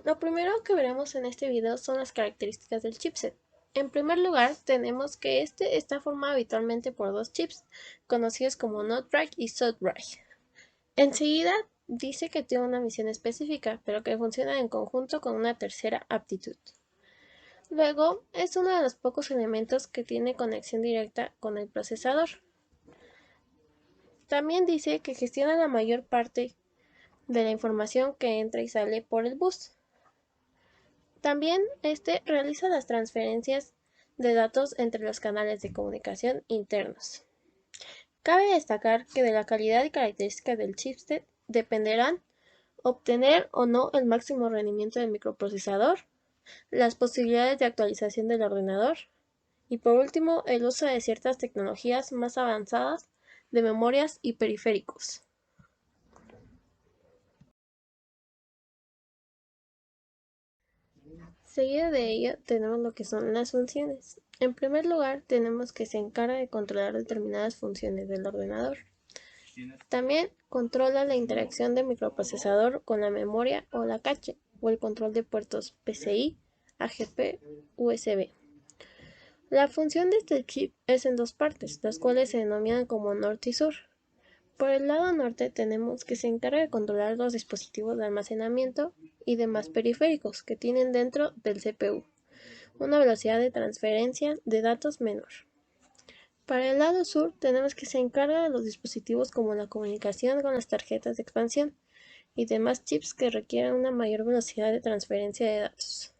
Lo primero que veremos en este video son las características del chipset. En primer lugar, tenemos que este está formado habitualmente por dos chips, conocidos como NOT Bright y SOT Bright. Enseguida dice que tiene una misión específica, pero que funciona en conjunto con una tercera aptitud. Luego, es uno de los pocos elementos que tiene conexión directa con el procesador. También dice que gestiona la mayor parte de la información que entra y sale por el bus. También realiza las transferencias de datos entre los canales de comunicación internos. Cabe destacar que de la calidad y características del chipset dependerán obtener o no el máximo rendimiento del microprocesador, las posibilidades de actualización del ordenador y por último el uso de ciertas tecnologías más avanzadas de memorias y periféricos. Seguido de ello tenemos lo que son las funciones. En primer lugar tenemos que se encarga de controlar determinadas funciones del ordenador. También controla la interacción del microprocesador con la memoria o la cache, o el control de puertos PCI, AGP, USB. La función de este chip es en dos partes, las cuales se denominan como norte y sur. Por el lado norte tenemos que se encarga de controlar los dispositivos de almacenamiento y demás periféricos que tienen dentro del CPU, una velocidad de transferencia de datos menor. Para el lado sur tenemos que se encarga de los dispositivos como la comunicación con las tarjetas de expansión y demás chips que requieren una mayor velocidad de transferencia de datos.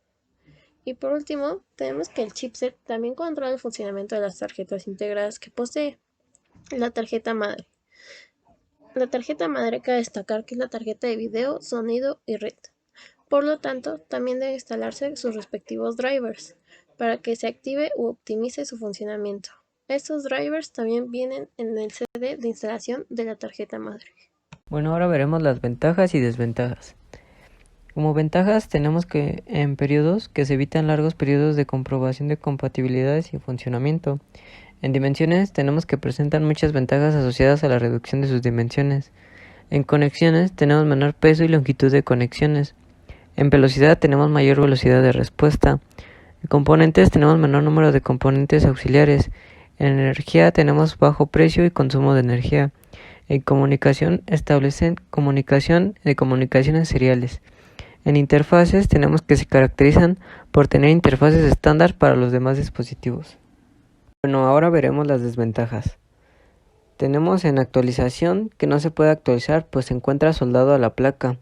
Y por último, tenemos que el chipset también controla el funcionamiento de las tarjetas integradas que posee. La tarjeta madre. La tarjeta madre cabe destacar que es la tarjeta de video, sonido y red. Por lo tanto, también debe instalarse sus respectivos drivers para que se active u optimice su funcionamiento. Estos drivers también vienen en el CD de instalación de la tarjeta madre. Bueno, ahora veremos las ventajas y desventajas. Como ventajas tenemos que en periodos que se evitan largos periodos de comprobación de compatibilidades y funcionamiento. En dimensiones tenemos que presentan muchas ventajas asociadas a la reducción de sus dimensiones. En conexiones tenemos menor peso y longitud de conexiones. En velocidad tenemos mayor velocidad de respuesta. En componentes tenemos menor número de componentes auxiliares. En energía tenemos bajo precio y consumo de energía. En comunicación establecen comunicación de comunicaciones seriales. En interfaces tenemos que se caracterizan por tener interfaces estándar para los demás dispositivos. Bueno, ahora veremos las desventajas. Tenemos en actualización que no se puede actualizar pues se encuentra soldado a la placa.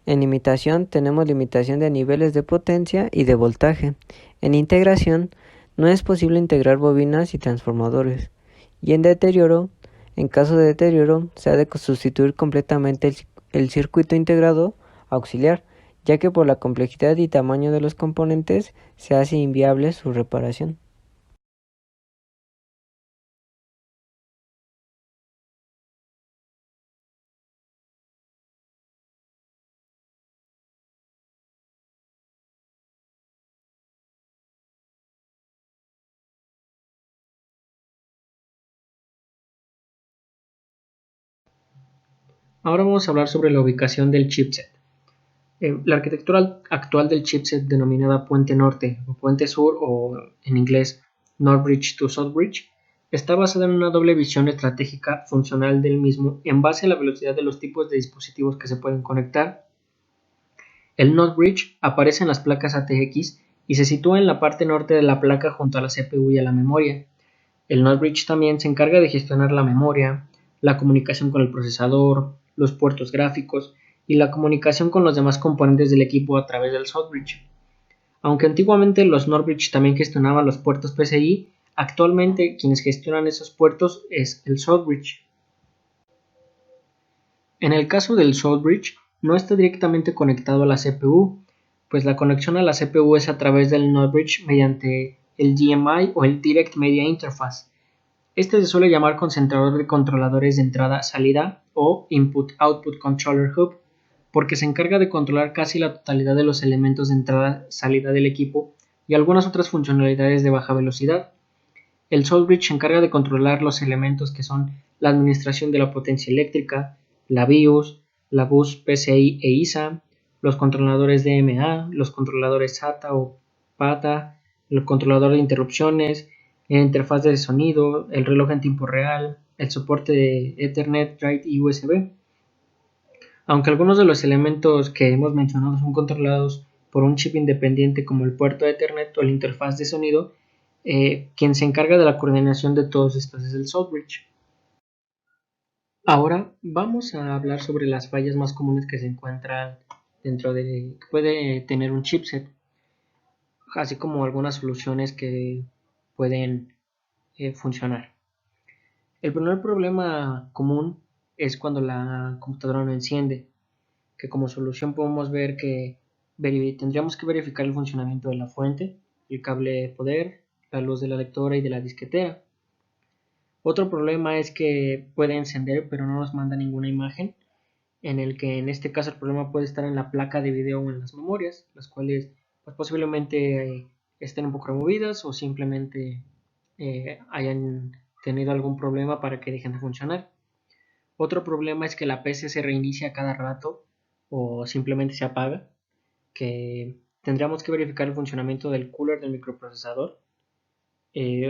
En limitación tenemos limitación de niveles de potencia y de voltaje. En integración no es posible integrar bobinas y transformadores. Y en deterioro, en caso de deterioro, se ha de sustituir completamente el circuito integrado auxiliar, ya que por la complejidad y tamaño de los componentes se hace inviable su reparación. Ahora vamos a hablar sobre la ubicación del chipset. La arquitectura actual del chipset denominada puente norte o puente sur o en inglés North Bridge to South Bridge está basada en una doble visión estratégica funcional del mismo en base a la velocidad de los tipos de dispositivos que se pueden conectar. El North Bridge aparece en las placas ATX y se sitúa en la parte norte de la placa junto a la CPU y a la memoria. El North Bridge también se encarga de gestionar la memoria, la comunicación con el procesador, los puertos gráficos y la comunicación con los demás componentes del equipo a través del South Bridge. Aunque antiguamente los North Bridge también gestionaban los puertos PCI, actualmente quienes gestionan esos puertos es el South Bridge. En el caso del South Bridge, no está directamente conectado a la CPU, pues la conexión a la CPU es a través del North Bridge mediante el DMI o el Direct Media Interface. Este se suele llamar concentrador de controladores de entrada-salida o Input-Output Controller Hub, porque se encarga de controlar casi la totalidad de los elementos de entrada-salida del equipo y algunas otras funcionalidades de baja velocidad. El South Bridge se encarga de controlar los elementos que son la administración de la potencia eléctrica, la BIOS, la bus PCI e ISA, los controladores DMA, los controladores SATA o PATA, el controlador de interrupciones, la interfaz de sonido, el reloj en tiempo real, el soporte de Ethernet, RAID y USB. Aunque algunos de los elementos que hemos mencionado son controlados por un chip independiente como el puerto de Ethernet o la interfaz de sonido, quien se encarga de la coordinación de todos estos es el Southbridge. Ahora vamos a hablar sobre las fallas más comunes que se encuentran dentro de que puede tener un chipset, así como algunas soluciones que pueden funcionar. El primer problema común es cuando la computadora no enciende, que como solución podemos ver que tendríamos que verificar el funcionamiento de la fuente, el cable de poder, la luz de la lectora y de la disquetera. Otro problema es que puede encender pero no nos manda ninguna imagen, en el que en este caso el problema puede estar en la placa de video o en las memorias, las cuales pues, posiblemente estén un poco removidas o simplemente hayan tenido algún problema para que dejen de funcionar. Otro problema es que la PC se reinicia cada rato o simplemente se apaga, que tendríamos que verificar el funcionamiento del cooler del microprocesador,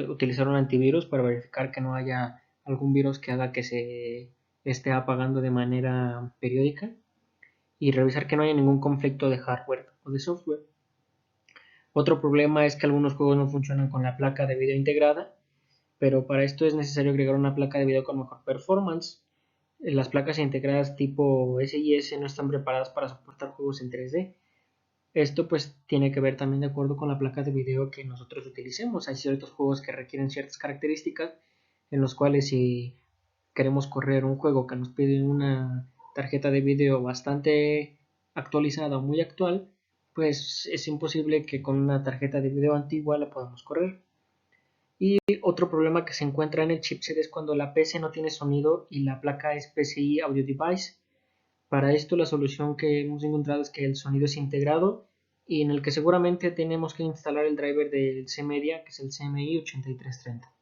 utilizar un antivirus para verificar que no haya algún virus que haga que se esté apagando de manera periódica y revisar que no haya ningún conflicto de hardware o de software. Otro problema es que algunos juegos no funcionan con la placa de video integrada, pero para esto es necesario agregar una placa de video con mejor performance. Las placas integradas tipo SIS no están preparadas para soportar juegos en 3D. Esto pues tiene que ver también de acuerdo con la placa de video que nosotros utilicemos. Hay ciertos juegos que requieren ciertas características en los cuales si queremos correr un juego que nos pide una tarjeta de video bastante actualizada o muy actual, pues es imposible que con una tarjeta de video antigua la podamos correr. Y otro problema que se encuentra en el chipset es cuando la PC no tiene sonido y la placa es PCI Audio Device. Para esto la solución que hemos encontrado es que el sonido es integrado y en el que seguramente tenemos que instalar el driver del CMedia, que es el CMI 8330.